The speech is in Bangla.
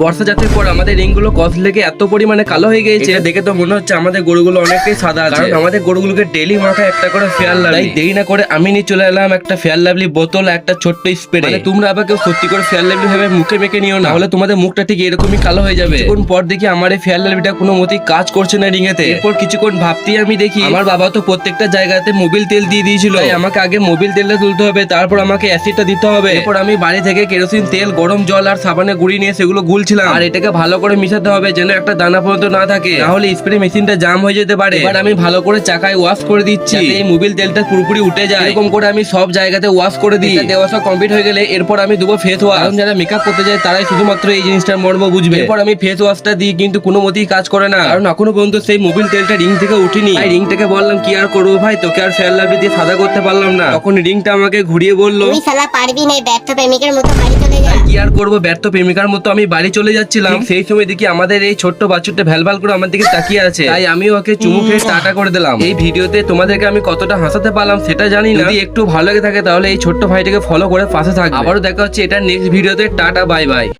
বর্ষা জাতের পর আমাদের রিং গুলো কস লেগে এত পরিমাণে কালো হয়ে গিয়েছে, দেখে তো মনে হচ্ছে আমাদের গরুগুলো অনেকটাই সাদা আছে। কারণ আমাদের গরুগুলোকে ডেইলি মাথায় একটা করে ফেয়ার লাভলি। তাই দেরি না করে আমি নিয়ে চলে এলাম একটা ফেয়ার লাভলি বোতল, একটা ছোট্ট স্প্রে। তোমরা আবার কেউ সত্যি করে ফেয়ার লাভলি ভেবে মুখে মেখে নিও না, তাহলে তোমাদের মুখটা ঠিক এরকমই কালো হয়ে যাবে। কিছুক্ষণ পর দেখি আমার এই ফেয়ার লাভলিটা কোনো মতেই কাজ করছে না রিঙেতে। এরপর কিছুক্ষণ ভাবতেই আমি দেখি আমার বাবা তো প্রত্যেকটা জায়গাতে মোবিল তেল দিয়ে দিয়েছিল। তাই আমাকে আগে মোবিল তেলটা তুলতে হবে, তারপর আমাকে অ্যাসিডটা দিতে হবে। এরপর আমি বাড়ি থেকে কেরোসিন তেল, গরম জল আর সাবানের গুঁড়ি নিয়ে সেগুলো গুলছিলাম। আর এটাকে ভালো করে মিশাতে হবে যেন একটা দানা পর্যন্ত না থাকে, তাহলে স্প্রে মেশিনটা জাম হয়ে যেতে পারে। এবার আমি ভালো করে চাকায় ওয়াশ করে দিচ্ছি, এই মোবিল তেলটা পুরোপুরি উঠে যায়। এরকম করে আমি সব জায়গাতে ওয়াশ করে দিই। দেওয়া সব কমপ্লিট হয়ে গেলে এরপর আমি দেবো ফেস ওয়াশ। কারণ যারা মেকআপ করতে যায় তারাই শুধুমাত্র এই জিনিসটার মর্ম বুঝবে। এরপর আমি ফেস ওয়াশটা দিই, কিন্তু কোনো মতেই কাজ করে না, কারণ এখনো পর্যন্ত সেই মোবিল তেলটা রিং থেকে উঠিনি। তাই রিংটাকে বললাম কি আর করবো ভাই, তোকে আর ফেয়ার লাভলি দিয়ে সাদা করতে পারলাম না। তখন রিংটা আমাকে ঘুরিয়ে বললো, তুই শালা পারবি না, ব্যর্থ প্রেমিকের মতো বাড়ি চলে যা। কি আর করবো, ব্যর্থ প্রেমিকার মতো আমি বাড়ি চলে যাচ্ছিলাম। সেই সময় দেখি আমাদের এই ছোট্ট বাচ্চাটা ভ্যালভাল করে আমার দিকে তাকিয়ে আছে। তাই আমি ওকে চুমু খেয়ে টাটা করে দিলাম। এই ভিডিওতে তোমাদেরকে আমি কতটা হাসাতে পারলাম সেটা জানি না। যদি একটু ভালো লেগে থাকে তাহলে এই ছোট্ট ভাইটাকে ফলো করে পাশে থাকবে। আবারও দেখা হচ্ছে এটা নেক্সট ভিডিওতে। Tata, bye bye.